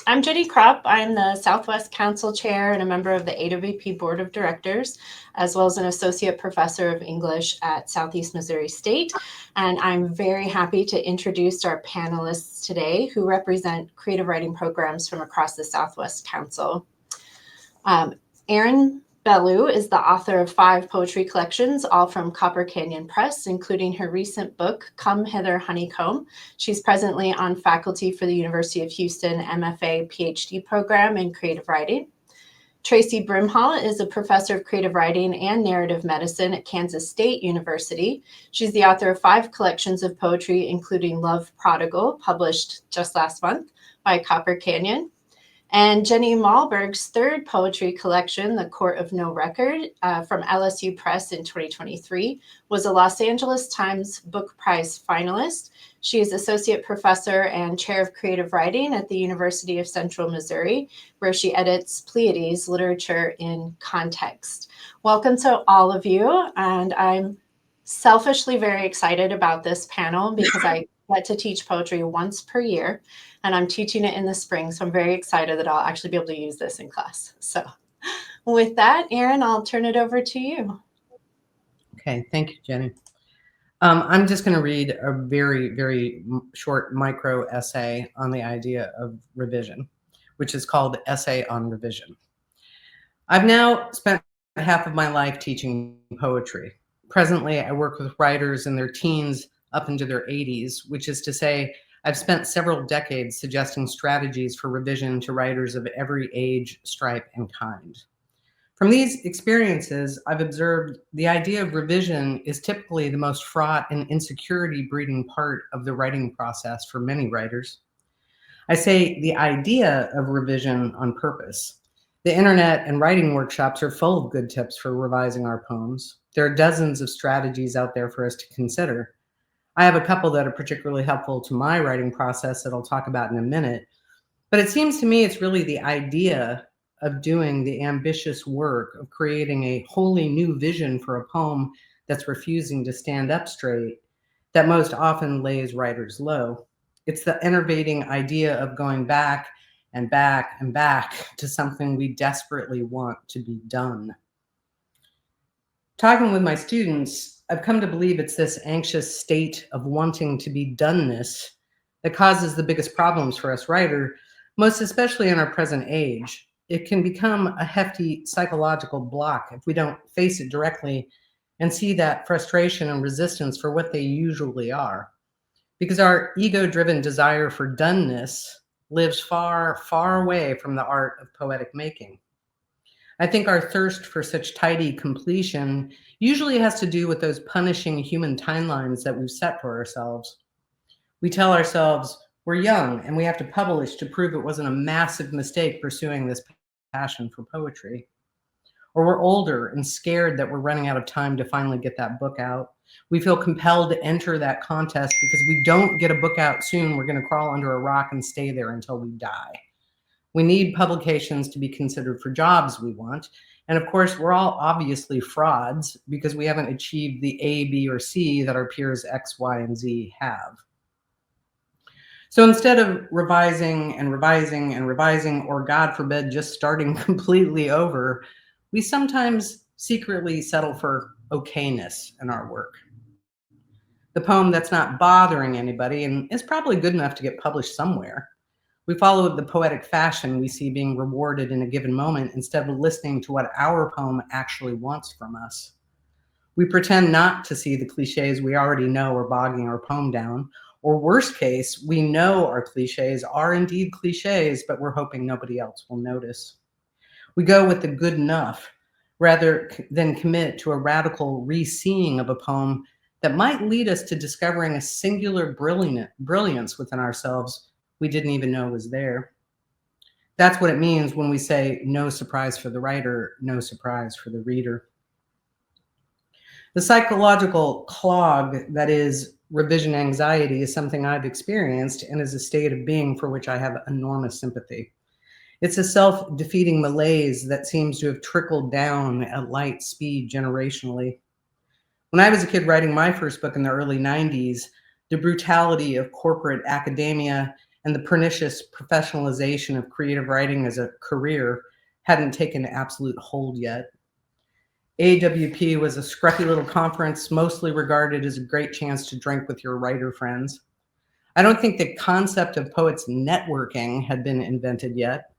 I'm Jenny Cropp. I'm the Southwest Council Chair and a member of the AWP Board of Directors, as well as an Associate Professor of English at Southeast Missouri State. And I'm very happy to introduce our panelists today who represent creative writing programs from across the Southwest Council. Erin Belieu is the author of 5 poetry collections, all from Copper Canyon Press, including her recent book, Come Hither Honeycomb. She's presently on faculty for the University of Houston MFA PhD program in creative writing. Traci Brimhall is a professor of creative writing and narrative medicine at Kansas State University. She's the author of 5 collections of poetry, including Love Prodigal, published just last month by Copper Canyon. And Jenny Molberg's 3rd poetry collection, The Court of No Record, from LSU Press in 2023, was a Los Angeles Times Book Prize finalist. She is associate professor and chair of creative writing at the University of Central Missouri, where she edits Pleiades Literature in Context. Welcome to all of you, and I'm selfishly very excited about this panel because I get to teach poetry once per year, and I'm teaching it in the spring, so I'm very excited that I'll actually be able to use this in class. So with that, Erin, I'll turn it over to you. Okay, thank you, Jenny. I'm just going to read a very, very short micro essay on the idea of revision, which is called Essay on Revision. I've now spent half of my life teaching poetry. Presently, I work with writers in their teens up into their 80s, which is to say, I've spent several decades suggesting strategies for revision to writers of every age, stripe, and kind. From these experiences, I've observed the idea of revision is typically the most fraught and insecurity-breeding part of the writing process for many writers. I say the idea of revision on purpose. The internet and writing workshops are full of good tips for revising our poems. There are dozens of strategies out there for us to consider. I have a couple that are particularly helpful to my writing process that I'll talk about in a minute. But it seems to me it's really the idea of doing the ambitious work of creating a wholly new vision for a poem that's refusing to stand up straight that most often lays writers low. It's the enervating idea of going back and back and back to something we desperately want to be done. Talking with my students, I've come to believe it's this anxious state of wanting to be doneness that causes the biggest problems for us writers, most especially in our present age. It can become a hefty psychological block if we don't face it directly and see that frustration and resistance for what they usually are. Because our ego-driven desire for doneness lives far, far away from the art of poetic making. I think our thirst for such tidy completion usually has to do with those punishing human timelines that we've set for ourselves. We tell ourselves we're young and we have to publish to prove it wasn't a massive mistake pursuing this passion for poetry. Or we're older and scared that we're running out of time to finally get that book out. We feel compelled to enter that contest because if we don't get a book out soon, we're going to crawl under a rock and stay there until we die. We need publications to be considered for jobs we want. And of course, we're all obviously frauds because we haven't achieved the A, B, or C that our peers X, Y, and Z have. So instead of revising and revising and revising, or God forbid, just starting completely over, we sometimes secretly settle for okayness in our work. The poem that's not bothering anybody and is probably good enough to get published somewhere. We follow the poetic fashion we see being rewarded in a given moment instead of listening to what our poem actually wants from us. We pretend not to see the cliches we already know are bogging our poem down, or worst case, we know our cliches are indeed cliches, but we're hoping nobody else will notice. We go with the good enough rather than commit to a radical re-seeing of a poem that might lead us to discovering a singular brilliance within ourselves we didn't even know was there. That's what it means when we say no surprise for the writer, no surprise for the reader. The psychological clog that is revision anxiety is something I've experienced and is a state of being for which I have enormous sympathy. It's a self-defeating malaise that seems to have trickled down at light speed generationally. When I was a kid writing my first book in the early 90s, the brutality of corporate academia and the pernicious professionalization of creative writing as a career hadn't taken absolute hold yet. AWP was a scruffy little conference, mostly regarded as a great chance to drink with your writer friends. I don't think the concept of poets networking had been invented yet.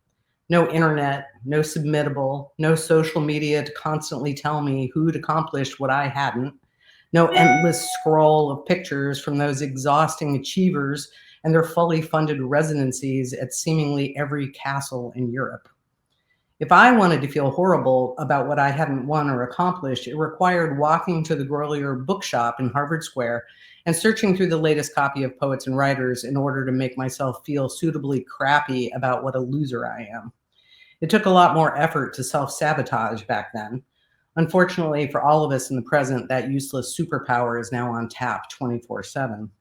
No internet, no submittable, no social media to constantly tell me who'd accomplished what I hadn't, no endless scroll of pictures from those exhausting achievers and their fully funded residencies at seemingly every castle in Europe. If I wanted to feel horrible about what I hadn't won or accomplished, it required walking to the Grolier bookshop in Harvard Square and searching through the latest copy of Poets and Writers in order to make myself feel suitably crappy about what a loser I am. It took a lot more effort to self-sabotage back then. Unfortunately for all of us in the present, that useless superpower is now on tap 24/7.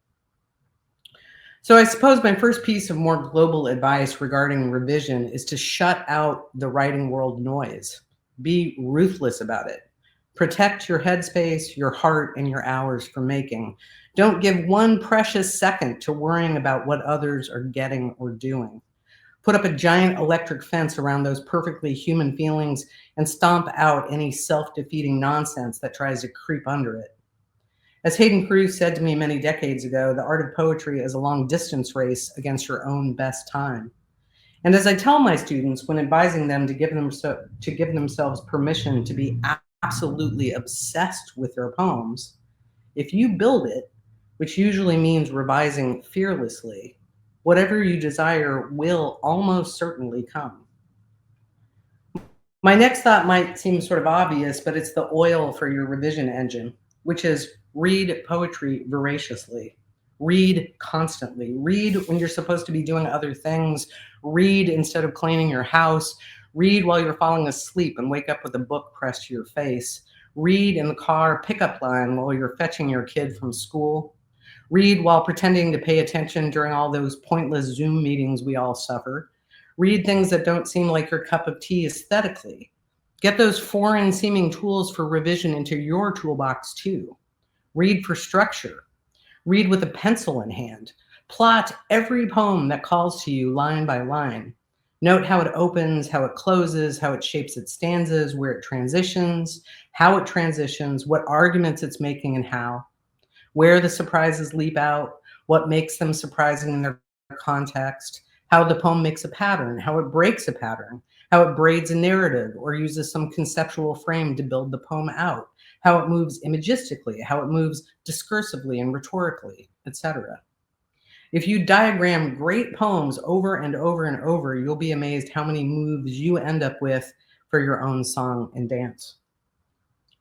So I suppose my first piece of more global advice regarding revision is to shut out the writing world noise. Be ruthless about it. Protect your headspace, your heart, and your hours for making. Don't give one precious second to worrying about what others are getting or doing. Put up a giant electric fence around those perfectly human feelings and stomp out any self-defeating nonsense that tries to creep under it. As Hayden Cruz said to me many decades ago, the art of poetry is a long-distance race against your own best time. And as I tell my students when advising them to give themselves permission to be absolutely obsessed with their poems, if you build it, which usually means revising fearlessly, whatever you desire will almost certainly come. My next thought might seem sort of obvious, but it's the oil for your revision engine, which is read poetry voraciously. Read constantly. Read when you're supposed to be doing other things. Read instead of cleaning your house. Read while you're falling asleep and wake up with a book pressed to your face. Read in the car pickup line while you're fetching your kid from school. Read while pretending to pay attention during all those pointless Zoom meetings we all suffer. Read things that don't seem like your cup of tea aesthetically. Get those foreign seeming tools for revision into your toolbox too. Read for structure. Read with a pencil in hand. Plot every poem that calls to you line by line. Note how it opens, how it closes, how it shapes its stanzas, where it transitions, how it transitions, what arguments it's making and how, where the surprises leap out, what makes them surprising in their context, how the poem makes a pattern, how it breaks a pattern, how it braids a narrative or uses some conceptual frame to build the poem out, how it moves imagistically, how it moves discursively and rhetorically, etc. If you diagram great poems over and over and over, you'll be amazed how many moves you end up with for your own song and dance.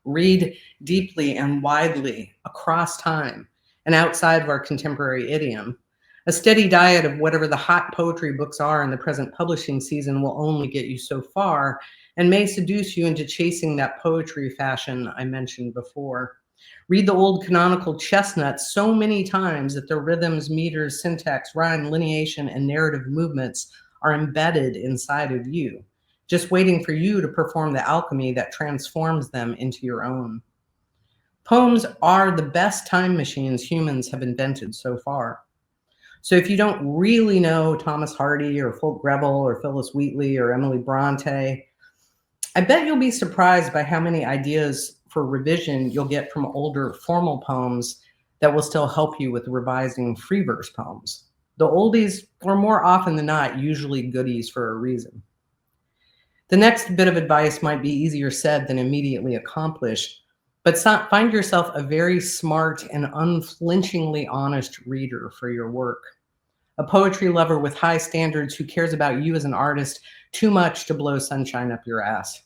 Read deeply and widely across time and outside of our contemporary idiom. A steady diet of whatever the hot poetry books are in the present publishing season will only get you so far and may seduce you into chasing that poetry fashion I mentioned before. Read the old canonical chestnuts so many times that their rhythms, meters, syntax, rhyme, lineation, and narrative movements are embedded inside of you, just waiting for you to perform the alchemy that transforms them into your own. Poems are the best time machines humans have invented so far. So if you don't really know Thomas Hardy or Fulk Greville or Phyllis Wheatley or Emily Bronte, I bet you'll be surprised by how many ideas for revision you'll get from older formal poems that will still help you with revising free verse poems. The oldies are more often than not usually goodies for a reason. The next bit of advice might be easier said than immediately accomplished, but find yourself a very smart and unflinchingly honest reader for your work. A poetry lover with high standards who cares about you as an artist too much to blow sunshine up your ass.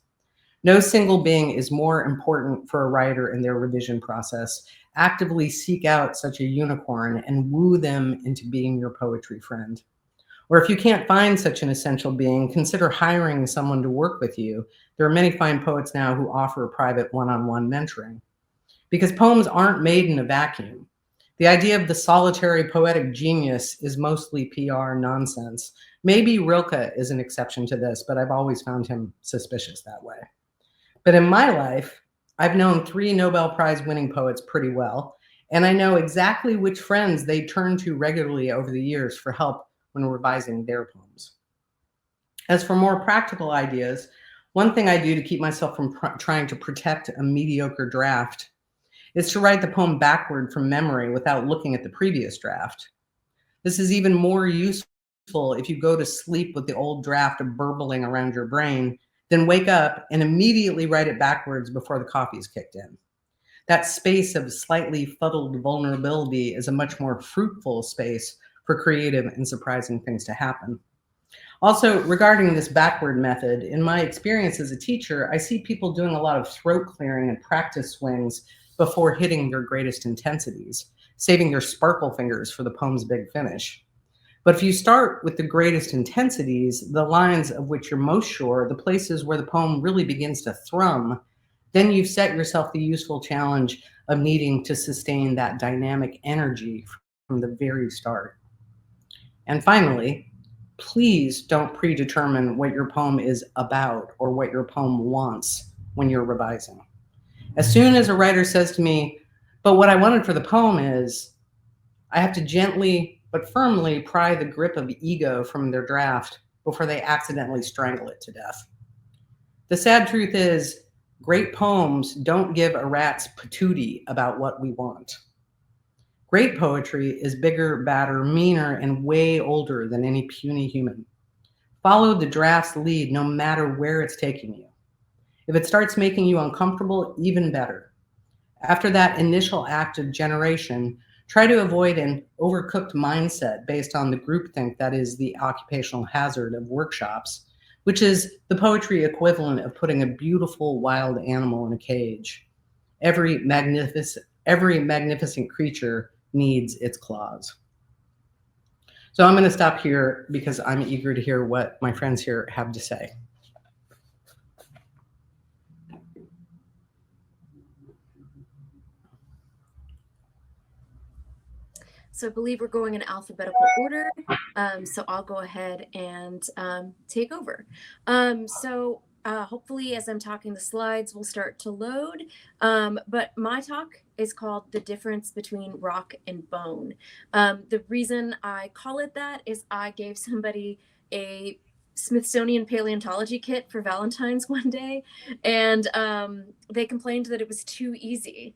No single being is more important for a writer in their revision process. Actively seek out such a unicorn and woo them into being your poetry friend. Or if you can't find such an essential being, consider hiring someone to work with you. There are many fine poets now who offer private one-on-one mentoring. Because poems aren't made in a vacuum. The idea of the solitary poetic genius is mostly PR nonsense. Maybe Rilke is an exception to this, but I've always found him suspicious that way. But in my life, I've known 3 Nobel Prize winning poets pretty well, and I know exactly which friends they turn to regularly over the years for help when revising their poems. As for more practical ideas, one thing I do to keep myself from trying to protect a mediocre draft is to write the poem backward from memory without looking at the previous draft. This is even more useful if you go to sleep with the old draft burbling around your brain, then wake up and immediately write it backwards before the coffee's kicked in. That space of slightly fuddled vulnerability is a much more fruitful space for creative and surprising things to happen. Also, regarding this backward method, in my experience as a teacher, I see people doing a lot of throat clearing and practice swings before hitting their greatest intensities, saving their sparkle fingers for the poem's big finish. But if you start with the greatest intensities, the lines of which you're most sure, the places where the poem really begins to thrum, then you've set yourself the useful challenge of needing to sustain that dynamic energy from the very start. And finally, please don't predetermine what your poem is about or what your poem wants when you're revising. As soon as a writer says to me, but what I wanted for the poem is, I have to gently but firmly pry the grip of ego from their draft before they accidentally strangle it to death. The sad truth is, great poems don't give a rat's patootie about what we want. Great poetry is bigger, badder, meaner, and way older than any puny human. Follow the draft's lead no matter where it's taking you. If it starts making you uncomfortable, even better. After that initial act of generation, try to avoid an overcooked mindset based on the groupthink that is the occupational hazard of workshops, which is the poetry equivalent of putting a beautiful wild animal in a cage. Every magnificent creature needs its claws. So I'm going to stop here because I'm eager to hear what my friends here have to say. So I believe we're going in alphabetical order. So I'll go ahead and take over. Hopefully as I'm talking, the slides will start to load. But my talk is called The Difference Between Rock and Bone. The reason I call it that is I gave somebody a Smithsonian paleontology kit for Valentine's one day, and they complained that it was too easy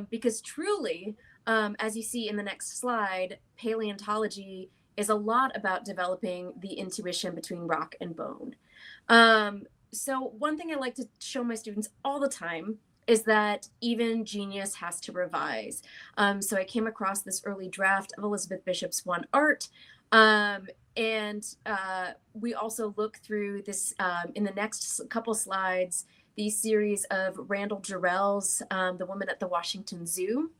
because truly, as you see in the next slide, paleontology is a lot about developing the intuition between rock and bone. So one thing I like to show my students all the time is that even genius has to revise. So I came across this early draft of Elizabeth Bishop's One Art, and we also look through this in the next couple slides, these series of Randall Jarrell's The Woman at the Washington Zoo,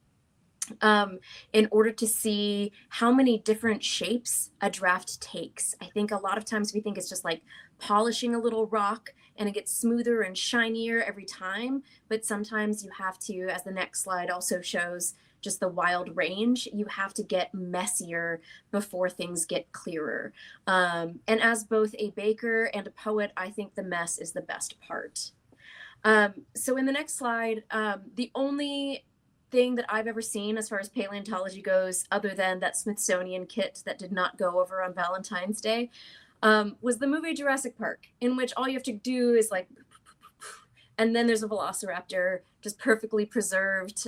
in order to see how many different shapes a draft takes. I think a lot of times we think it's just like polishing a little rock and it gets smoother and shinier every time, but sometimes you have to, as the next slide also shows, just the wild range, you have to get messier before things get clearer. And as both a baker and a poet, I think the mess is the best part. So in the next slide, the only thing that I've ever seen as far as paleontology goes, other than that Smithsonian kit that did not go over on Valentine's Day, was the movie Jurassic Park, in which all you have to do is like, and then there's a velociraptor just perfectly preserved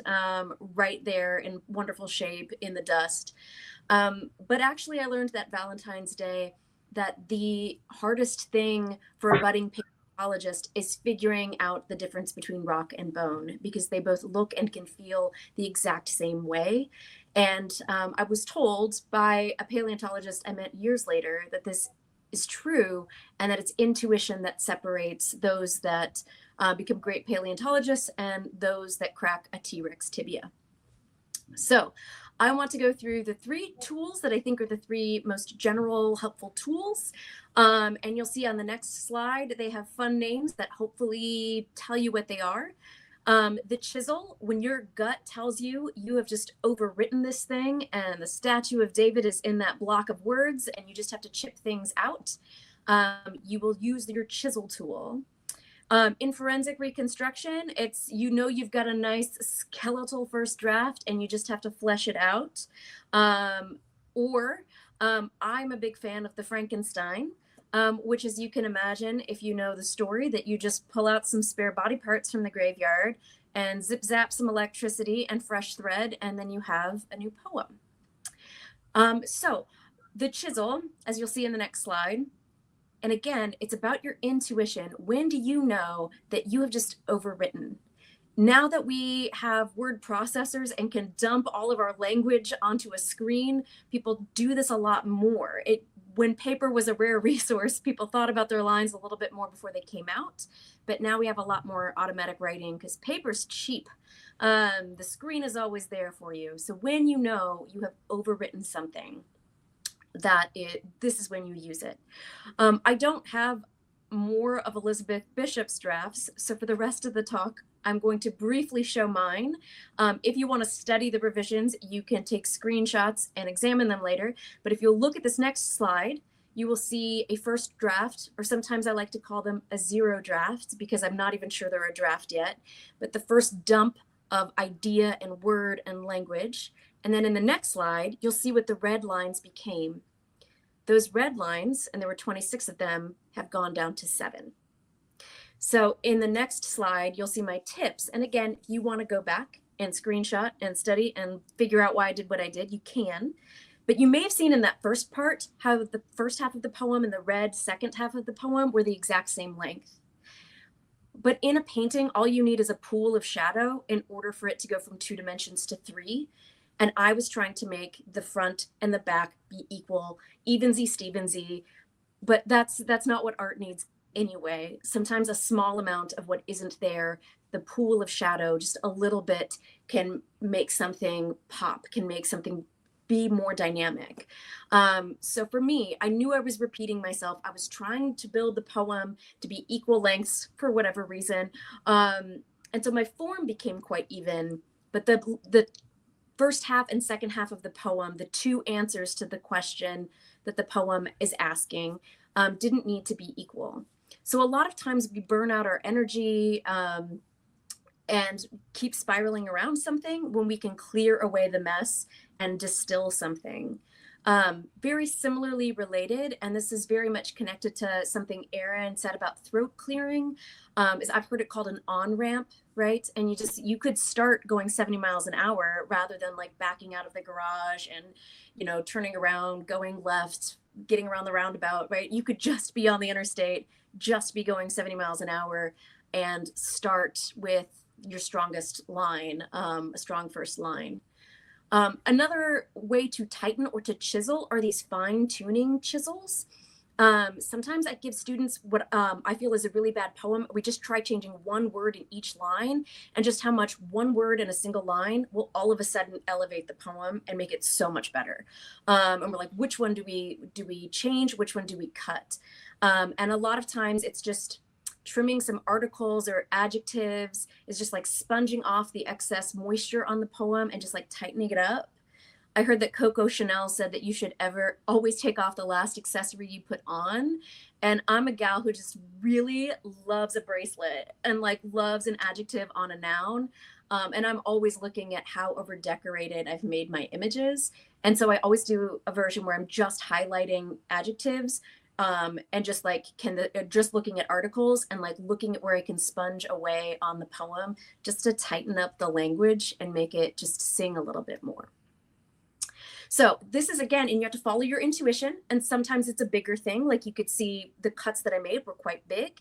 right there in wonderful shape in the dust. But actually I learned that Valentine's Day that the hardest thing for a budding paleontologist is figuring out the difference between rock and bone, because they both look and can feel the exact same way. And I was told by a paleontologist I met years later that this is true, and that it's intuition that separates those that become great paleontologists and those that crack a T-Rex tibia. So I want to go through the three tools that I think are the three most general helpful tools. And you'll see on the next slide, they have fun names that hopefully tell you what they are. The chisel, when your gut tells you you have just overwritten this thing and the statue of David is in that block of words and you just have to chip things out, you will use your chisel tool. In forensic reconstruction, it's, you know, you've got a nice skeletal first draft and you just have to flesh it out. Or I'm a big fan of the Frankenstein, which, as you can imagine, if you know the story, that you just pull out some spare body parts from the graveyard and zip zap some electricity and fresh thread, and then you have a new poem. So the chisel, as you'll see in the next slide, and again, it's about your intuition. When do you know that you have just overwritten? Now that we have word processors and can dump all of our language onto a screen, people do this a lot more. When paper was a rare resource, people thought about their lines a little bit more before they came out. But now we have a lot more automatic writing because paper's cheap. The screen is always there for you. So when you know you have overwritten something, this is when you use it. I don't have more of Elizabeth Bishop's drafts, so for the rest of the talk, I'm going to briefly show mine. If you want to study the revisions, you can take screenshots and examine them later. But if you'll look at this next slide, you will see a first draft, or sometimes I like to call them a zero draft because I'm not even sure they're a draft yet, but the first dump of idea and word and language. And then in the next slide, you'll see what the red lines became. Those red lines, and there were 26 of them, have gone down to 7. So in the next slide, you'll see my tips. And again, if you want to go back and screenshot and study and figure out why I did what I did, you can. But you may have seen in that first part how the first half of the poem and the red second half of the poem were the exact same length. But in a painting, all you need is a pool of shadow in order for it to go from 2 dimensions to 3. And I was trying to make the front and the back be equal, evensy, Stevensy, but that's not what art needs anyway. Sometimes a small amount of what isn't there, the pool of shadow, just a little bit, can make something pop, can make something be more dynamic. So for me, I knew I was repeating myself. I was trying to build the poem to be equal lengths for whatever reason. And so my form became quite even, but the first half and second half of the poem, the 2 answers to the question that the poem is asking, didn't need to be equal. So a lot of times we burn out our energy and keep spiraling around something when we can clear away the mess and distill something. Very similarly related, and this is very much connected to something Erin said about throat clearing, is I've heard it called an on-ramp, right? And you could start going 70 miles an hour rather than like backing out of the garage and, turning around, going left, getting around the roundabout, right? You could just be on the interstate, just be going 70 miles an hour and start with your strongest line, a strong first line. Another way to tighten or to chisel are these fine-tuning chisels. Sometimes I give students what I feel is a really bad poem. We just try changing one word in each line, and just how much one word in a single line will all of a sudden elevate the poem and make it so much better. And we're like, which one do we change? Which one do we cut? And a lot of times it's just trimming some articles or adjectives, is just like sponging off the excess moisture on the poem and just like tightening it up. I heard that Coco Chanel said that you should always take off the last accessory you put on. And I'm a gal who just really loves a bracelet and like loves an adjective on a noun. And I'm always looking at how over decorated I've made my images. And so I always do a version where I'm just highlighting adjectives and just like just looking at articles and like looking at where I can sponge away on the poem just to tighten up the language and make it just sing a little bit more. So this is, again, and you have to follow your intuition. And sometimes it's a bigger thing. Like you could see the cuts that I made were quite big.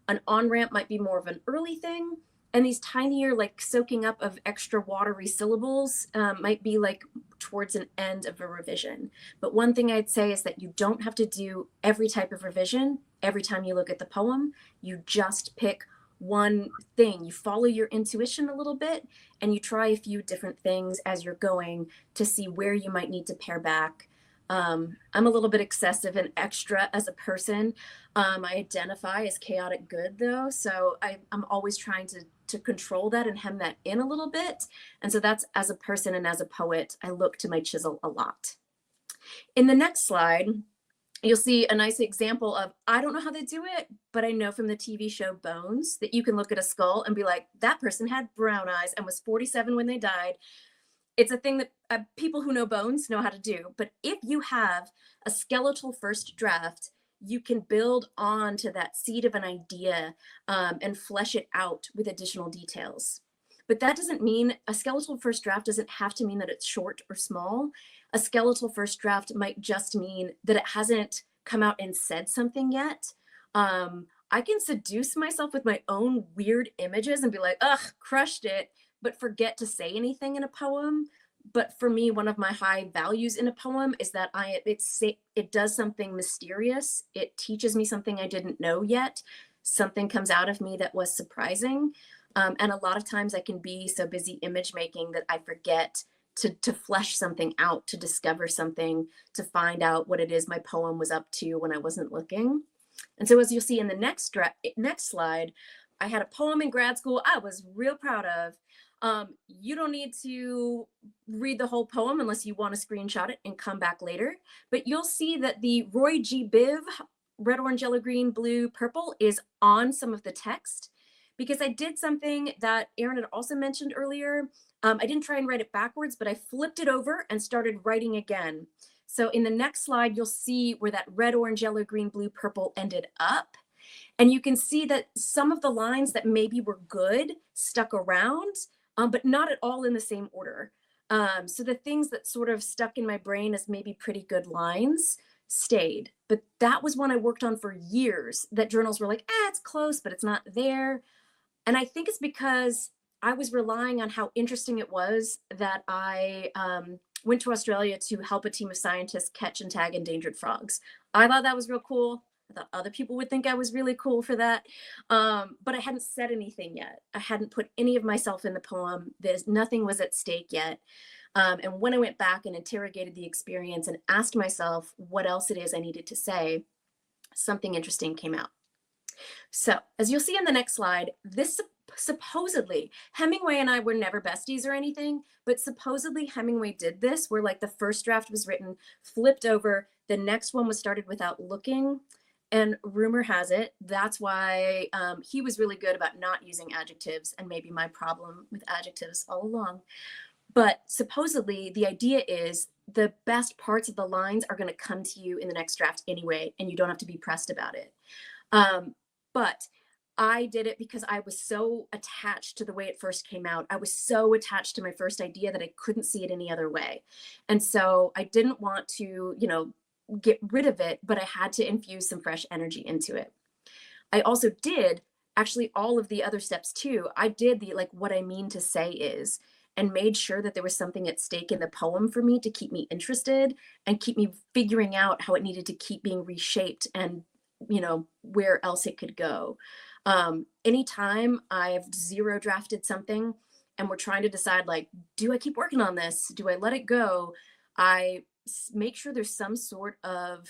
An on-ramp might be more of an early thing. And these tinier, like soaking up of extra watery syllables might be like towards an end of a revision. But one thing I'd say is that you don't have to do every type of revision every time you look at the poem. You just pick one thing. You follow your intuition a little bit and you try a few different things as you're going to see where you might need to pare back. I'm a little bit excessive and extra as a person. I identify as chaotic good though. So I'm always trying to control that and hem that in a little bit. And so that's, as a person and as a poet, I look to my chisel a lot. In the next slide, you'll see a nice example of, I don't know how they do it, but I know from the TV show Bones that you can look at a skull and be like, that person had brown eyes and was 47 when they died. it's a thing that people who know bones know how to do. But if you have a skeletal first draft, you can build on to that seed of an idea and flesh it out with additional details. But that doesn't mean a skeletal first draft doesn't have to mean that it's short or small. A skeletal first draft might just mean that it hasn't come out and said something yet. I can seduce myself with my own weird images and be like, ugh, crushed it, but forget to say anything in a poem. But for me, one of my high values in a poem is that it does something mysterious. It teaches me something I didn't know yet. Something comes out of me that was surprising. And a lot of times I can be so busy image making that I forget to flesh something out, to discover something, to find out what it is my poem was up to when I wasn't looking. And so as you'll see in the next slide, I had a poem in grad school I was real proud of. You don't need to read the whole poem unless you want to screenshot it and come back later. But you'll see that the Roy G. Biv, red, orange, yellow, green, blue, purple, is on some of the text, because I did something that Erin had also mentioned earlier. I didn't try and write it backwards, but I flipped it over and started writing again. So in the next slide, you'll see where that red, orange, yellow, green, blue, purple ended up. And you can see that some of the lines that maybe were good stuck around, but not at all in the same order. So the things that sort of stuck in my brain as maybe pretty good lines stayed. But that was one I worked on for years, that journals were like, it's close, but it's not there. And I think it's because I was relying on how interesting it was that I went to Australia to help a team of scientists catch and tag endangered frogs. I thought that was real cool. I thought other people would think I was really cool for that. But I hadn't said anything yet. I hadn't put any of myself in the poem. Nothing was at stake yet. And when I went back and interrogated the experience and asked myself what else it is I needed to say, something interesting came out. So as you'll see in the next slide, this supposedly, Hemingway and I were never besties or anything, but supposedly Hemingway did this, where like the first draft was written, flipped over, the next one was started without looking. And rumor has it, that's why he was really good about not using adjectives, and maybe my problem with adjectives all along. But supposedly the idea is the best parts of the lines are going to come to you in the next draft anyway, and you don't have to be pressed about it. But I did it because I was so attached to the way it first came out. I was so attached to my first idea that I couldn't see it any other way. And so I didn't want to, get rid of it, but I had to infuse some fresh energy into it. I also did actually all of the other steps too. I did the what I mean to say is, and made sure that there was something at stake in the poem for me to keep me interested and keep me figuring out how it needed to keep being reshaped and where else it could go. Anytime I've zero drafted something and we're trying to decide, do I keep working on this? Do I let it go? I make sure there's some sort of,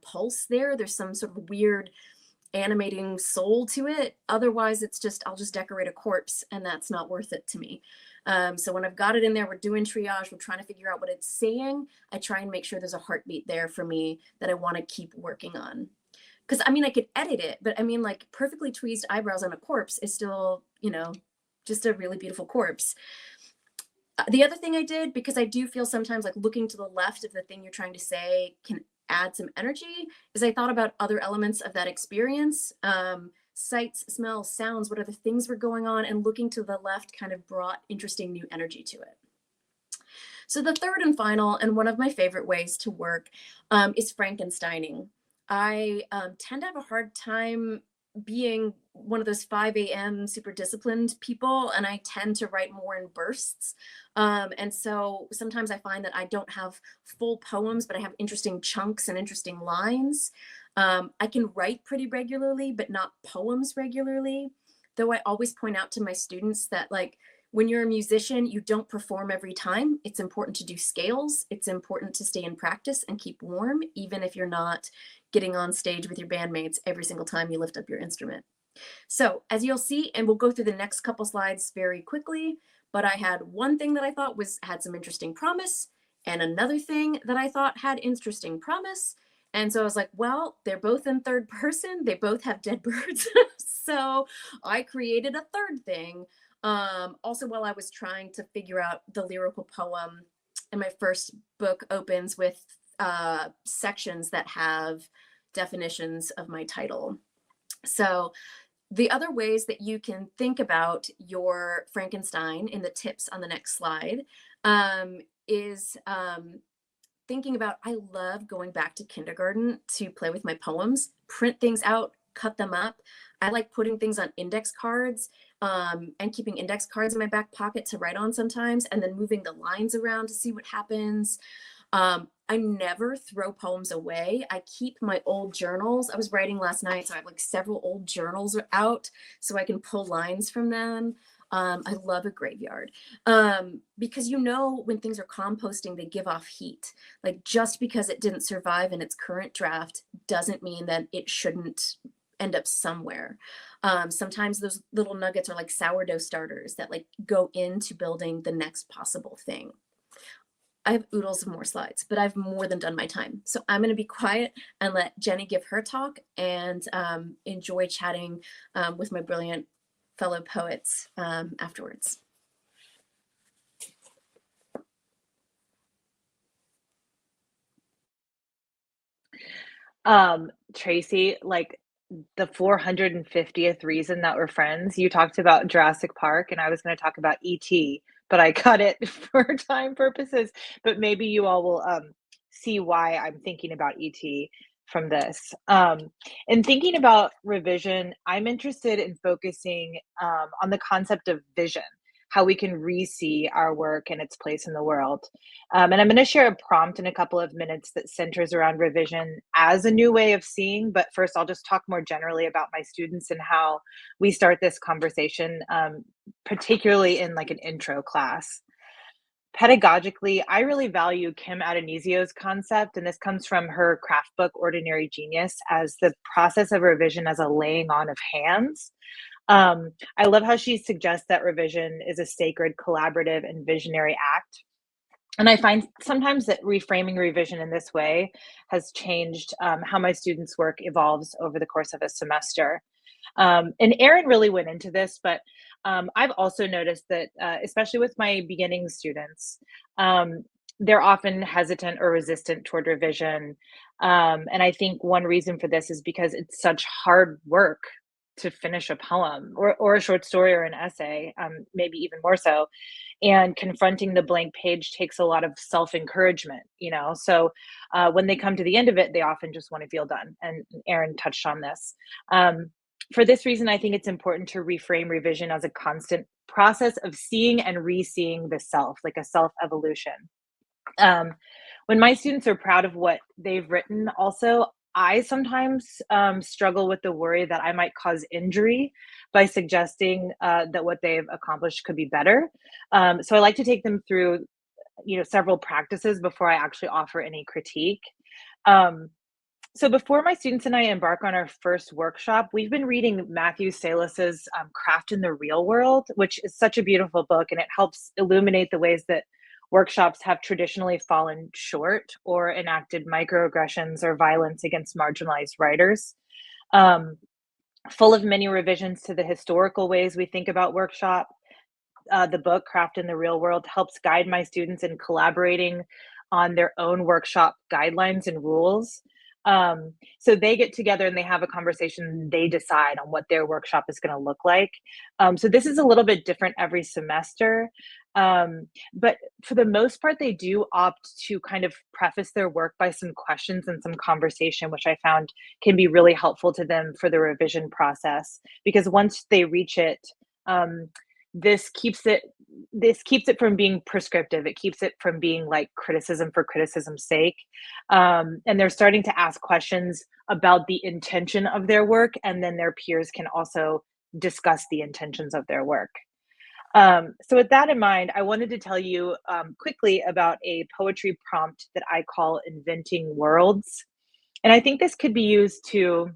pulse there. There's some sort of weird animating soul to it. Otherwise I'll just decorate a corpse, and that's not worth it to me. So when I've got it in there, we're doing triage, we're trying to figure out what it's saying. I try and make sure there's a heartbeat there for me that I want to keep working on. Because I could edit it, but perfectly tweezed eyebrows on a corpse is still, just a really beautiful corpse. The other thing I did, because I do feel sometimes looking to the left of the thing you're trying to say can add some energy, is I thought about other elements of that experience. Sights, smells, sounds, what other things were going on, and looking to the left kind of brought interesting new energy to it. So the third and final, and one of my favorite ways to work, is Frankensteining. I tend to have a hard time being one of those 5 a.m. super disciplined people, and I tend to write more in bursts. And so sometimes I find that I don't have full poems, but I have interesting chunks and interesting lines. I can write pretty regularly, but not poems regularly, though I always point out to my students that when you're a musician, you don't perform every time. It's important to do scales. It's important to stay in practice and keep warm, even if you're not getting on stage with your bandmates every single time you lift up your instrument. So as you'll see, and we'll go through the next couple slides very quickly, but I had one thing that I thought had some interesting promise, and another thing that I thought had interesting promise. And so I was like, well, they're both in third person. They both have dead birds. So I created a third thing. Also, while I was trying to figure out the lyrical poem, and my first book opens with sections that have definitions of my title. So the other ways that you can think about your Frankenstein in the tips on the next slide is thinking about, I love going back to kindergarten to play with my poems, print things out, cut them up. I like putting things on index cards and keeping index cards in my back pocket to write on sometimes, and then moving the lines around to see what happens. I never throw poems away. I keep my old journals. I was writing last night, so I have like several old journals out so I can pull lines from them. I love a graveyard because when things are composting, they give off heat. Like, just because it didn't survive in its current draft doesn't mean that it shouldn't end up somewhere. Sometimes those little nuggets are like sourdough starters that like go into building the next possible thing. I have oodles of more slides, but I've more than done my time. So I'm going to be quiet and let Jenny give her talk, and enjoy chatting with my brilliant fellow poets afterwards. Traci, like the 450th reason that we're friends, you talked about Jurassic Park, and I was going to talk about ET, but I cut it for time purposes. But maybe you all will see why I'm thinking about ET from this. In thinking about revision, I'm interested in focusing on the concept of vision, how we can re-see our work and its place in the world. And I'm going to share a prompt in a couple of minutes that centers around revision as a new way of seeing. But first, I'll just talk more generally about my students and how we start this conversation, particularly in like an intro class. Pedagogically, I really value Kim Adoniesio's concept, and this comes from her craft book, Ordinary Genius, as the process of revision as a laying on of hands. I love how she suggests that revision is a sacred, collaborative, and visionary act. And I find sometimes that reframing revision in this way has changed how my students' work evolves over the course of a semester. And Erin really went into this, but I've also noticed that, especially with my beginning students, they're often hesitant or resistant toward revision. And I think one reason for this is because it's such hard work to finish a poem or a short story or an essay, maybe even more so. And confronting the blank page takes a lot of self-encouragement, So when they come to the end of it, they often just want to feel done. And Erin touched on this. For this reason, I think it's important to reframe revision as a constant process of seeing and re-seeing the self, like a self-evolution. When my students are proud of what they've written, also, I sometimes struggle with the worry that I might cause injury by suggesting that what they've accomplished could be better. So I like to take them through, several practices before I actually offer any critique. So before my students and I embark on our first workshop, we've been reading Matthew Salis's Craft in the Real World, which is such a beautiful book, and it helps illuminate the ways that workshops have traditionally fallen short or enacted microaggressions or violence against marginalized writers. Full of many revisions to the historical ways we think about workshop, the book Craft in the Real World helps guide my students in collaborating on their own workshop guidelines and rules. So they get together and they have a conversation, they decide on what their workshop is going to look like. So this is a little bit different every semester. But for the most part, they do opt to kind of preface their work by some questions and some conversation, which I found can be really helpful to them for the revision process, because once they reach it, this keeps it from being prescriptive. It keeps it from being like criticism for criticism's sake. And they're starting to ask questions about the intention of their work, and then their peers can also discuss the intentions of their work. So with that in mind, I wanted to tell you quickly about a poetry prompt that I call Inventing Worlds. And I think this could be used to,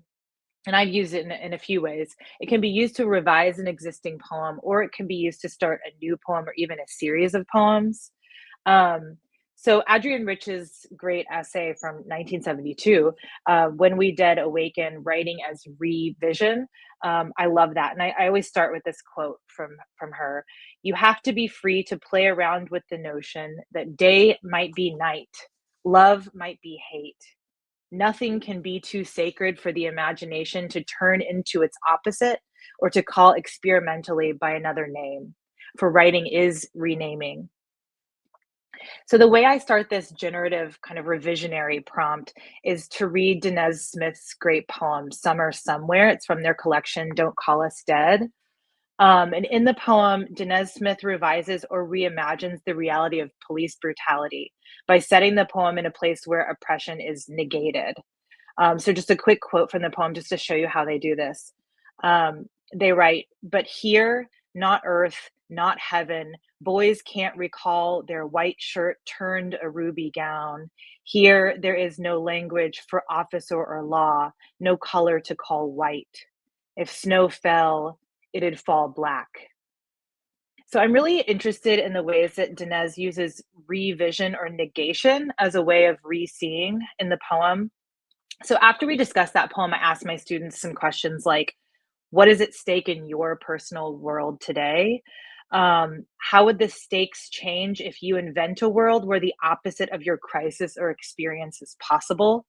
and I've used it in a few ways. It can be used to revise an existing poem, or it can be used to start a new poem or even a series of poems. So Adrienne Rich's great essay from 1972, When We Dead Awaken, Writing as Revision. I love that. And I always start with this quote from her. You have to be free to play around with the notion that day might be night, love might be hate. Nothing can be too sacred for the imagination to turn into its opposite or to call experimentally by another name. For writing is renaming. So the way I start this generative kind of revisionary prompt is to read Dinez Smith's great poem, Summer Somewhere. It's from their collection, Don't Call Us Dead. And in the poem, Dinez Smith revises or reimagines the reality of police brutality by setting the poem in a place where oppression is negated. So just a quick quote from the poem just to show you how they do this. They write, but here, not earth, not heaven, boys can't recall their white shirt turned a ruby gown. Here, there is no language for officer or law, no color to call white. If snow fell, it'd fall black. So I'm really interested in the ways that Dinez uses revision or negation as a way of re-seeing in the poem. So after we discussed that poem, I asked my students some questions like, what is at stake in your personal world today? How would the stakes change if you invent a world where the opposite of your crisis or experience is possible?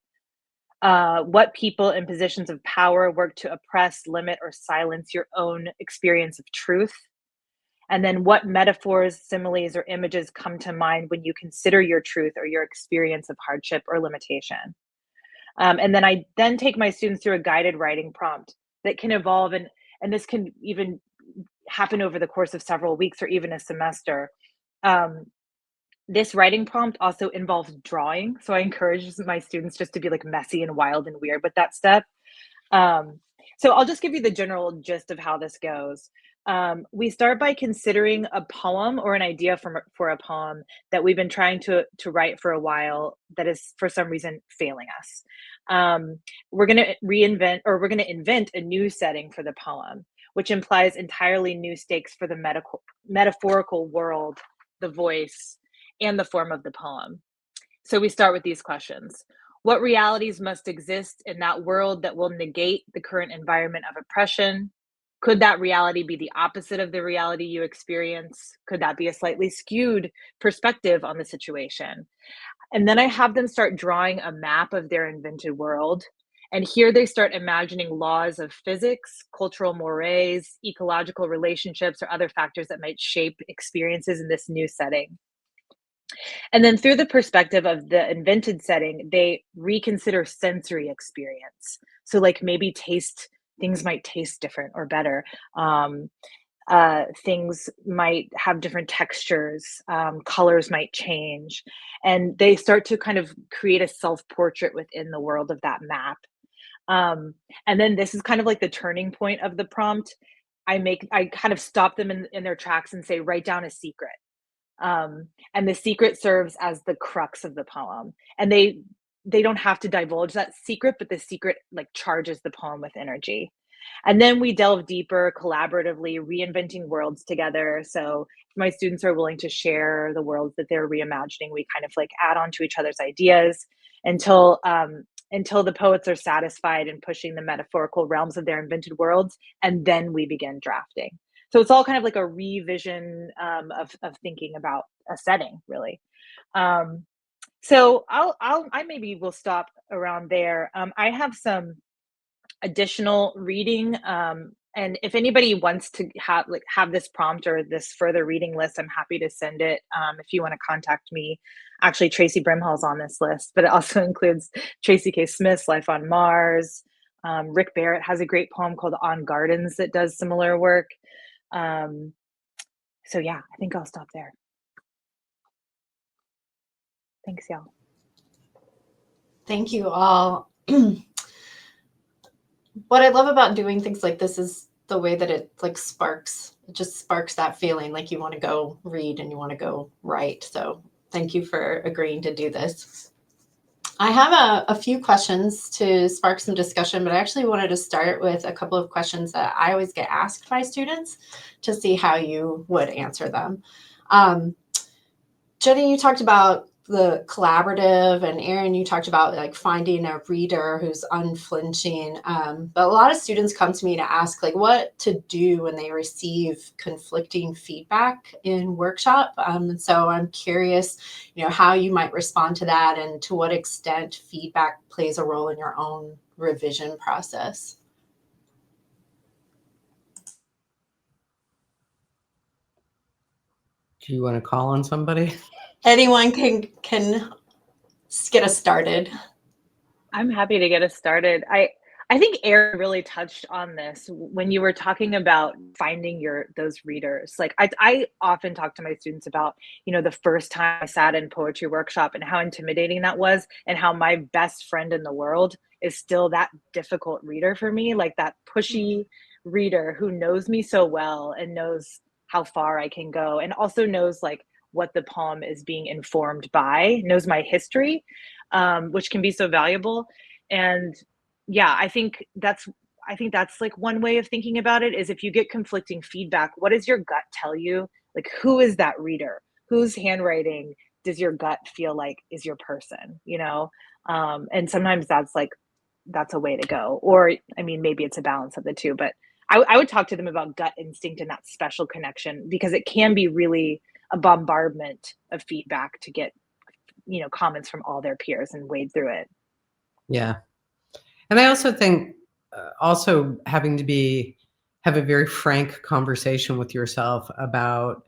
What people in positions of power work to oppress, limit, or silence your own experience of truth? And then what metaphors, similes, or images come to mind when you consider your truth or your experience of hardship or limitation? And then I then take my students through a guided writing prompt that can evolve, and this can even happen over the course of several weeks or even a semester. This writing prompt also involves drawing, so I encourage my students just to be like messy and wild and weird with that stuff. So I'll just give you the general gist of how this goes. We start by considering a poem or an idea for a poem that we've been trying to write for a while that is for some reason failing us. We're going to invent a new setting for the poem, which implies entirely new stakes for the metaphorical world, the voice, and the form of the poem. So we start with these questions. What realities must exist in that world that will negate the current environment of oppression? Could that reality be the opposite of the reality you experience? Could that be a slightly skewed perspective on the situation? And then I have them start drawing a map of their invented world. And here they start imagining laws of physics, cultural mores, ecological relationships, or other factors that might shape experiences in this new setting. And then through the perspective of the invented setting, they reconsider sensory experience. So like maybe things might taste different or better. Things might have different textures, colors might change. And they start to kind of create a self-portrait within the world of that map. And then this is kind of like the turning point of the prompt. I kind of stop them in their tracks and say, write down a secret. And the secret serves as the crux of the poem. And they don't have to divulge that secret, but the secret like charges the poem with energy. And then we delve deeper collaboratively, reinventing worlds together. So if my students are willing to share the worlds that they're reimagining, we kind of like add on to each other's ideas until the poets are satisfied in pushing the metaphorical realms of their invented worlds. And then we begin drafting. So it's all kind of like a revision of thinking about a setting, really. So I maybe will stop around there. I have some additional reading, and if anybody wants to have this prompt or this further reading list, I'm happy to send it. If you want to contact me, actually Traci Brimhall is on this list, but it also includes Tracy K. Smith's Life on Mars. Rick Barrett has a great poem called On Gardens that does similar work. So yeah, I think I'll stop there. Thanks, y'all. Thank you all. What I love about doing things like this is the way that it just sparks that feeling like you want to go read and you want to go write. So thank you for agreeing to do this. I have a few questions to spark some discussion, but I actually wanted to start with a couple of questions that I always get asked by students to see how you would answer them. Jenny, you talked about the collaborative, and Erin, you talked about like finding a reader who's unflinching. But a lot of students come to me to ask like what to do when they receive conflicting feedback in workshop. And so I'm curious, how you might respond to that and to what extent feedback plays a role in your own revision process. Do you want to call on somebody? Anyone can get us started. I'm happy to get us started. I think Erin really touched on this when you were talking about finding those readers. Like I often talk to my students about, the first time I sat in poetry workshop and how intimidating that was, and how my best friend in the world is still that difficult reader for me, like that pushy reader who knows me so well and knows how far I can go, and also knows like what the poem is being informed by, knows my history, which can be so valuable. And yeah, I think that's like one way of thinking about it, is if you get conflicting feedback, what does your gut tell you? Like, who is that reader? Whose handwriting does your gut feel like is your person? And sometimes that's a way to go. Or I mean, maybe it's a balance of the two, but I would talk to them about gut instinct and that special connection, because it can be really a bombardment of feedback to get, comments from all their peers and wade through it. Yeah. And I also think also having to have a very frank conversation with yourself about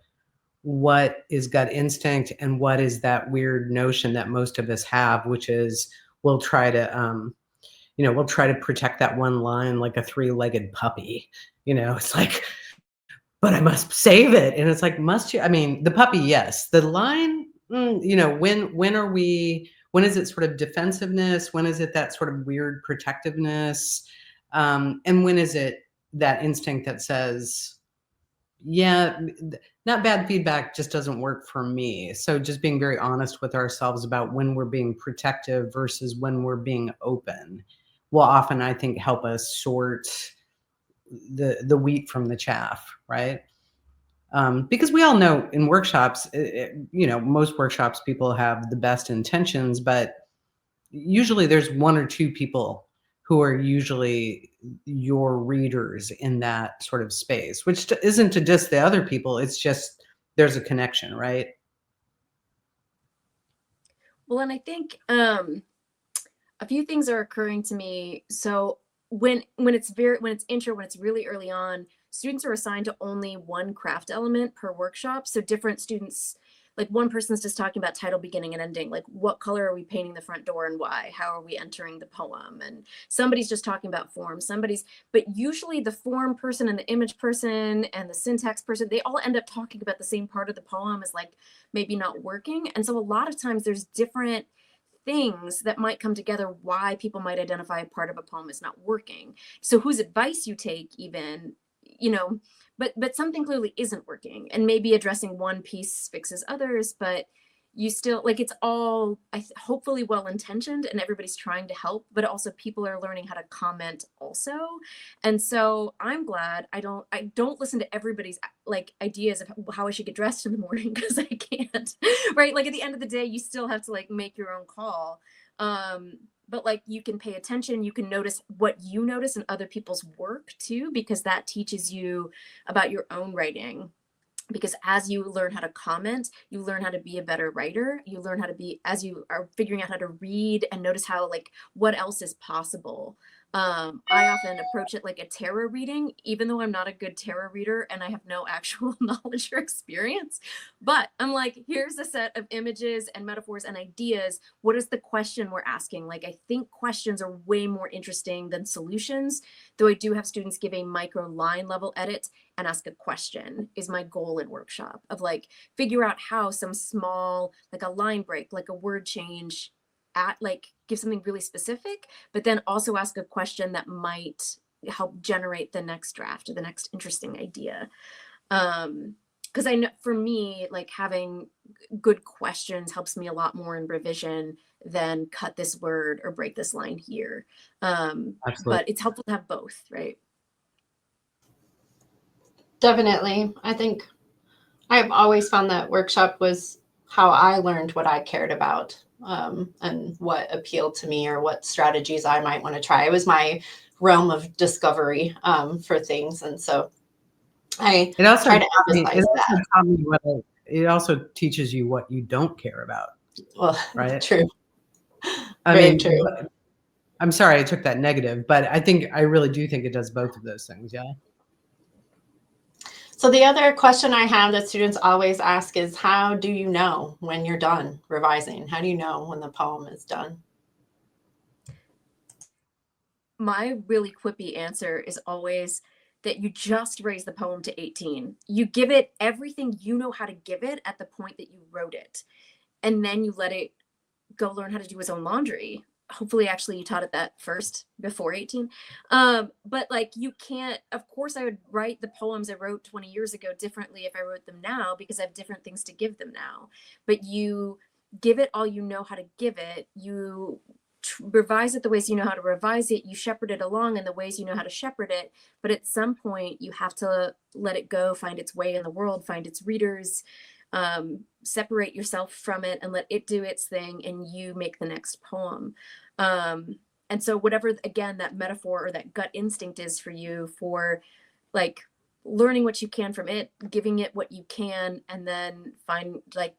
what is gut instinct and what is that weird notion that most of us have, which is we'll try to protect that one line like a three-legged puppy. It's like, but I must save it. And it's like, must you? I mean, the puppy, yes. The line, when is it sort of defensiveness? When is it that sort of weird protectiveness? And when is it that instinct that says, yeah, not bad feedback just doesn't work for me. So just being very honest with ourselves about when we're being protective versus when we're being open will often, I think, help us sort the wheat from the chaff, right? Because we all know in workshops, most workshops people have the best intentions, but usually there's one or two people who are usually your readers in that sort of space, which isn't to diss the other people. It's just there's a connection, right? Well, and I think a few things are occurring to me. So when it's really early on, students are assigned to only one craft element per workshop. So different students, like one person's just talking about title, beginning, and ending. Like, what color are we painting the front door and why? How are we entering the poem? And somebody's just talking about form. But usually the form person and the image person and the syntax person, they all end up talking about the same part of the poem as like maybe not working. And so a lot of times there's different things that might come together why people might identify a part of a poem as not working. So whose advice you take even, but something clearly isn't working, and maybe addressing one piece fixes others, but you still, like, it's all hopefully well-intentioned and everybody's trying to help, but also people are learning how to comment also. And so I'm glad I don't listen to everybody's like ideas of how I should get dressed in the morning, because I can't, right? Like at the end of the day, you still have to like make your own call. But like you can pay attention, you can notice what you notice in other people's work too, because that teaches you about your own writing. Because as you learn how to comment, you learn how to be a better writer. You learn how to be, as you are figuring out how to read and notice how, like, what else is possible. I often approach it like a tarot reading, even though I'm not a good tarot reader and I have no actual knowledge or experience. But I'm like, here's a set of images and metaphors and ideas. What is the question we're asking? Like, I think questions are way more interesting than solutions, though I do have students give a micro line level edit and ask a question is my goal in workshop, of like figure out how some small, like a line break, like a word change, at like give something really specific, but then also ask a question that might help generate the next draft or the next interesting idea. Because I know for me, like having good questions helps me a lot more in revision than cut this word or break this line here. But it's helpful to have both, right? Definitely. I think I've always found that workshop was how I learned what I cared about, and what appealed to me, or what strategies I might want to try. It was my realm of discovery, for things. And so I It also, try to it emphasize also that. taught me it also teaches you what you don't care about, Well, right? true. I Very mean, true. I'm sorry I took that negative, but I really do think it does both of those things. Yeah. So the other question I have that students always ask is, how do you know when you're done revising? How do you know when the poem is done? My really quippy answer is always that you just raise the poem to 18. You give it everything you know how to give it at the point that you wrote it. And then you let it go learn how to do its own laundry. Hopefully, actually, you taught it that first before 18. But like, you can't, of course, I would write the poems I wrote 20 years ago differently if I wrote them now, because I have different things to give them now. But you give it all you know how to give it. You revise it the ways you know how to revise it. You shepherd it along in the ways you know how to shepherd it. But at some point, you have to let it go, find its way in the world, find its readers, separate yourself from it and let it do its thing, and you make the next poem. And so whatever, again, that metaphor or that gut instinct is for you, for like learning what you can from it, giving it what you can, and then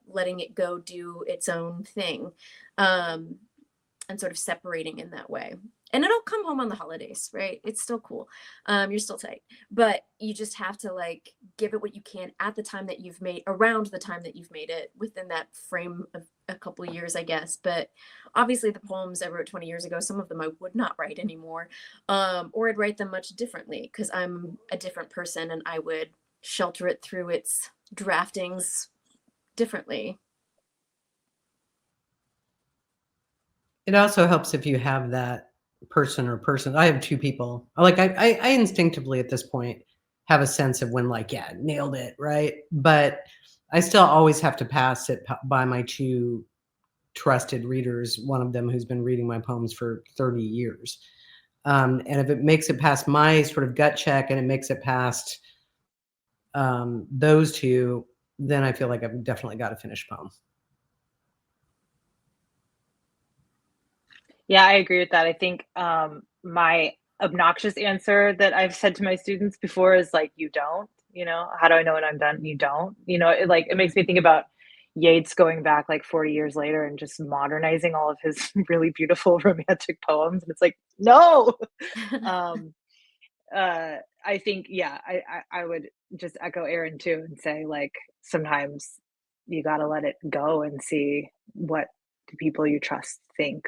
letting it go do its own thing, and sort of separating in that way. And it'll come home on the holidays, right? It's still cool. You're still tight, but you just have to like give it what you can at the time that you've made, around the time that you've made it, within that frame of a couple of years, I guess. But obviously the poems I wrote 20 years ago, some of them I would not write anymore, or I'd write them much differently because I'm a different person and I would shelter it through its draftings differently. It also helps if you have that person or person. I have two people. Like I instinctively at this point have a sense of when, like, yeah, nailed it, right? But I still always have to pass it by my two trusted readers, one of them who's been reading my poems for 30 years. And if it makes it past my sort of gut check and it makes it past those two, then I feel like I've definitely got a finished poem. Yeah, I agree with that. I think my obnoxious answer that I've said to my students before is like, you don't, how do I know when I'm done? You don't, it makes me think about Yeats going back like 40 years later and just modernizing all of his really beautiful romantic poems. And it's like, no. um, I think, yeah, I would just echo Erin too and say, like, sometimes you got to let it go and see what the people you trust think.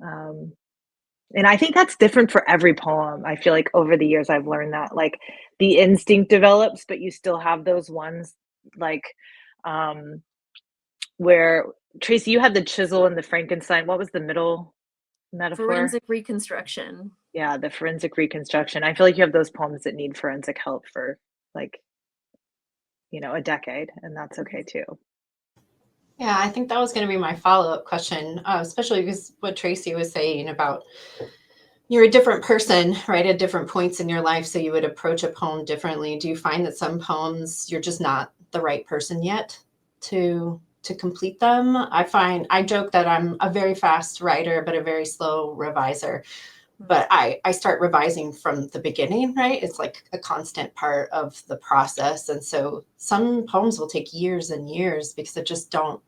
Um, and I think that's different for every poem. I feel like over the years I've learned that like the instinct develops, but you still have those ones like where Traci, you had the chisel and the Frankenstein. What was the middle metaphor? Forensic reconstruction. Yeah, the forensic reconstruction. I feel like you have those poems that need forensic help for like, a decade, and that's okay too. Yeah, I think that was going to be my follow-up question, especially because what Traci was saying about you're a different person, right, at different points in your life, so you would approach a poem differently. Do you find that some poems you're just not the right person yet to complete them? I joke that I'm a very fast writer, but a very slow reviser. But I start revising from the beginning, right? It's like a constant part of the process. And so some poems will take years and years because I don't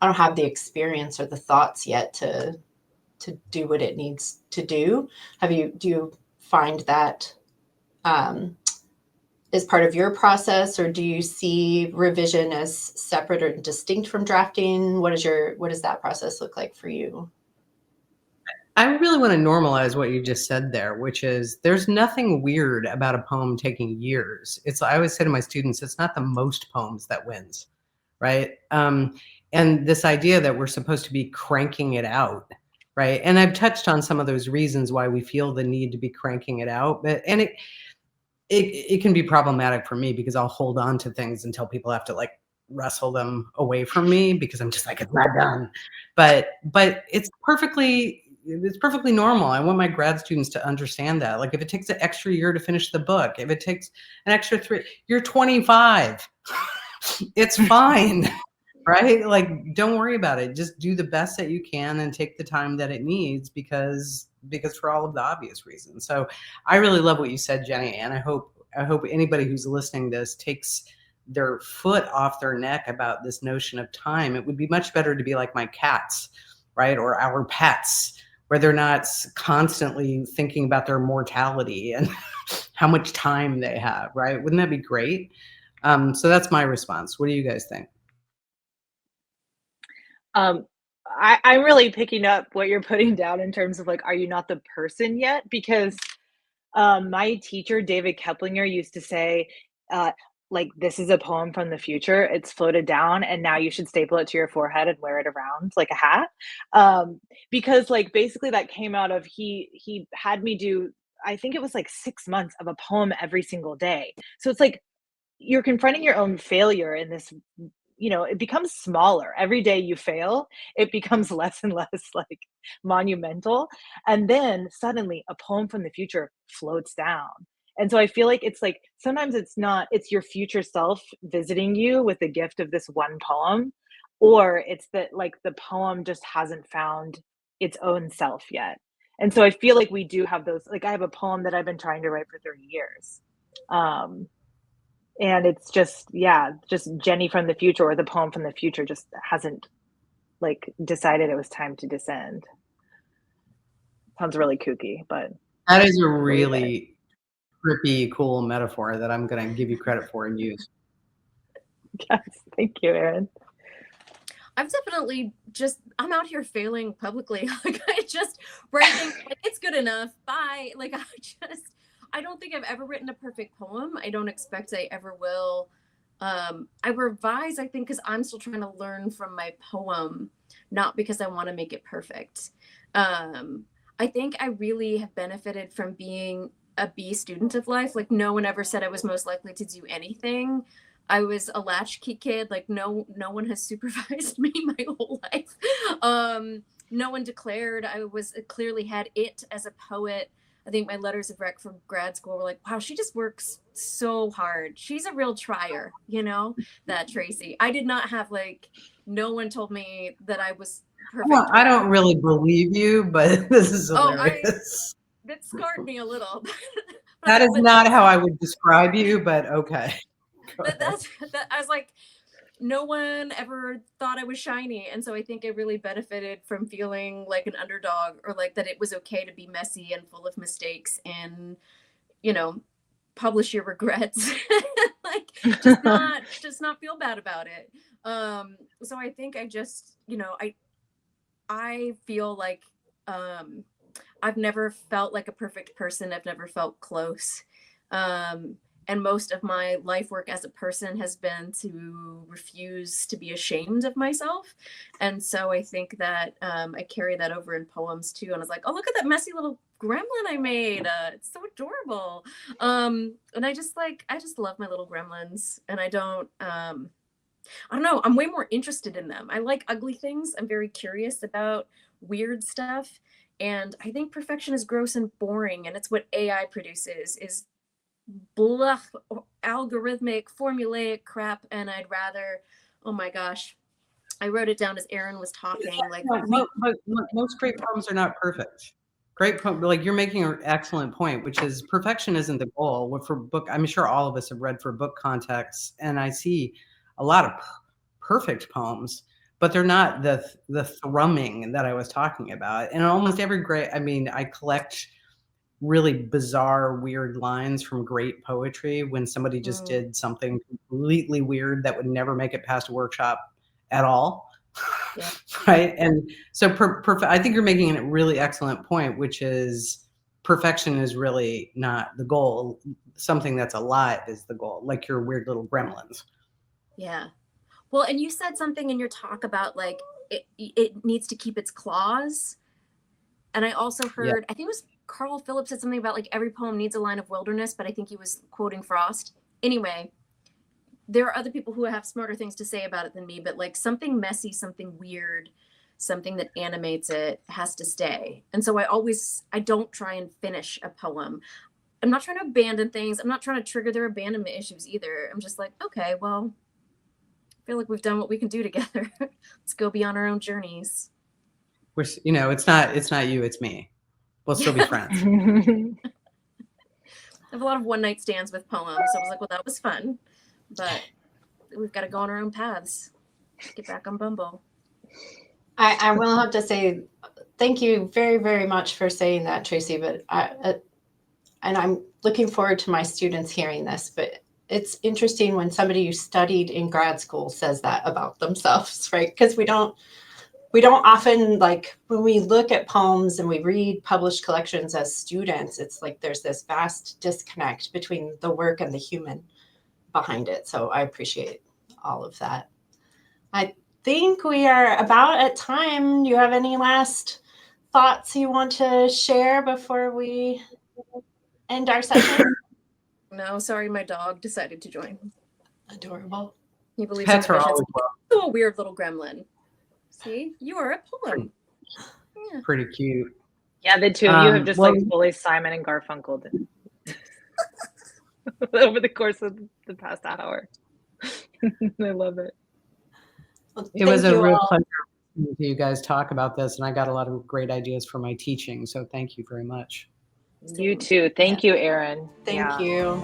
have the experience or the thoughts yet to do what it needs to do. Do you find that is part of your process, or do you see revision as separate or distinct from drafting? What does that process look like for you? I really want to normalize what you just said there, which is there's nothing weird about a poem taking years. I always say to my students, it's not the most poems that wins, right? And this idea that we're supposed to be cranking it out, right? And I've touched on some of those reasons why we feel the need to be cranking it out, and it can be problematic for me because I'll hold on to things until people have to like wrestle them away from me because I'm just like, it's not done. But it's perfectly normal. I want my grad students to understand that. Like if it takes an extra year to finish the book, if it takes an extra 3, you're 25. It's fine. right? Like, don't worry about it. Just do the best that you can and take the time that it needs because for all of the obvious reasons. So I really love what you said, Jenny, and I hope anybody who's listening to this takes their foot off their neck about this notion of time. It would be much better to be like my cats, right? Or our pets, where they're not constantly thinking about their mortality and how much time they have, right? Wouldn't that be great? So that's my response. What do you guys think? I'm really picking up what you're putting down in terms of like, are you not the person yet? Because my teacher, David Keplinger, used to say, like, this is a poem from the future. It's floated down, and now you should staple it to your forehead and wear it around like a hat. Because like basically that came out of he had me do, I think it was like 6 months of a poem every single day. So it's like you're confronting your own failure in this, it becomes smaller. Every day you fail, it becomes less and less like monumental. And then suddenly a poem from the future floats down. And so I feel like it's like sometimes it's your future self visiting you with the gift of this one poem, or it's that like the poem just hasn't found its own self yet. And so I feel like we do have those, like I have a poem that I've been trying to write for 30 years. And it's just Jenny from the future, or the poem from the future just hasn't like decided it was time to descend. Sounds really kooky, but That is a really trippy, cool metaphor that I'm going to give you credit for and use. yes, thank you, Erin. I've definitely I'm out here failing publicly. Like I just write things like it's good enough. Bye. Like I don't think I've ever written a perfect poem. I don't expect I ever will. I revise, I think, because I'm still trying to learn from my poem, not because I want to make it perfect. I think I really have benefited from being a B student of life. Like no one ever said I was most likely to do anything. I was a latchkey kid. Like no one has supervised me my whole life. No one declared I was clearly had it as a poet. I think my letters of rec from grad school were like, wow, she just works so hard. She's a real trier, that Traci. I did not have no one told me that I was perfect. Well, I don't really believe you, but this is hilarious. That scarred me a little. That is not how I would describe you, but okay. But I was like, no one ever thought I was shiny. And so I think I really benefited from feeling like an underdog, or like that it was okay to be messy and full of mistakes and, publish your regrets. Like just not feel bad about it. So I think I just, I feel like I've never felt like a perfect person. I've never felt close. And most of my life work as a person has been to refuse to be ashamed of myself. And so I think that I carry that over in poems too. And I was like, oh, look at that messy little gremlin I made. It's so adorable. And I just love my little gremlins. And I don't know. I'm way more interested in them. I like ugly things. I'm very curious about weird stuff. And I think perfection is gross and boring. And it's what AI produces is blah, algorithmic, formulaic crap. And I'd rather, oh my gosh, I wrote it down as Erin was talking. Like, but most great poems are not perfect. Great poem, like you're making an excellent point, which is perfection isn't the goal. What for book, I'm sure all of us have read for book contexts, and I see a lot of perfect poems, but they're not the thrumming that I was talking about. And almost every I collect really bizarre, weird lines from great poetry when somebody just did something completely weird that would never make it past a workshop at all. Yeah. Right. And so I think you're making a really excellent point, which is perfection is really not the goal. Something that's alive is the goal, like your weird little gremlins. Yeah. Well, and you said something in your talk about like it needs to keep its claws. And I also heard, I think it was Carl Phillips said something about like every poem needs a line of wilderness, but I think he was quoting Frost. Anyway, there are other people who have smarter things to say about it than me, but like something messy, something weird, something that animates it has to stay. And so I don't try and finish a poem. I'm not trying to abandon things. I'm not trying to trigger their abandonment issues either. I'm just like, okay, well, feel like we've done what we can do together. Let's go be on our own journeys. We're, you know, it's not you, it's me. We'll still be friends. I have a lot of one-night stands with poems. So I was like, well, that was fun, but we've got to go on our own paths. Get back on Bumble. I will have to say thank you very, very much for saying that, Traci. But and I'm looking forward to my students hearing this. But it's interesting when somebody who studied in grad school says that about themselves, right? Because we don't often, like, when we look at poems and we read published collections as students, it's like there's this vast disconnect between the work and the human behind it. So I appreciate all of that. I think we are about at time. Do you have any last thoughts you want to share before we end our session? No, sorry, my dog decided to join. Adorable. He believes Pets in are traditions. always So a weird little gremlin. See, you are a poem. Yeah. pretty cute. Yeah, the two of you have just well- like fully Simon and Garfunkel over the course of the past hour. I love it. Well, It was thank a you real all. pleasure listening to you guys talk about this, and I got a lot of great ideas for my teaching. So thank you very much. You too. Thank you, Erin. Thank you.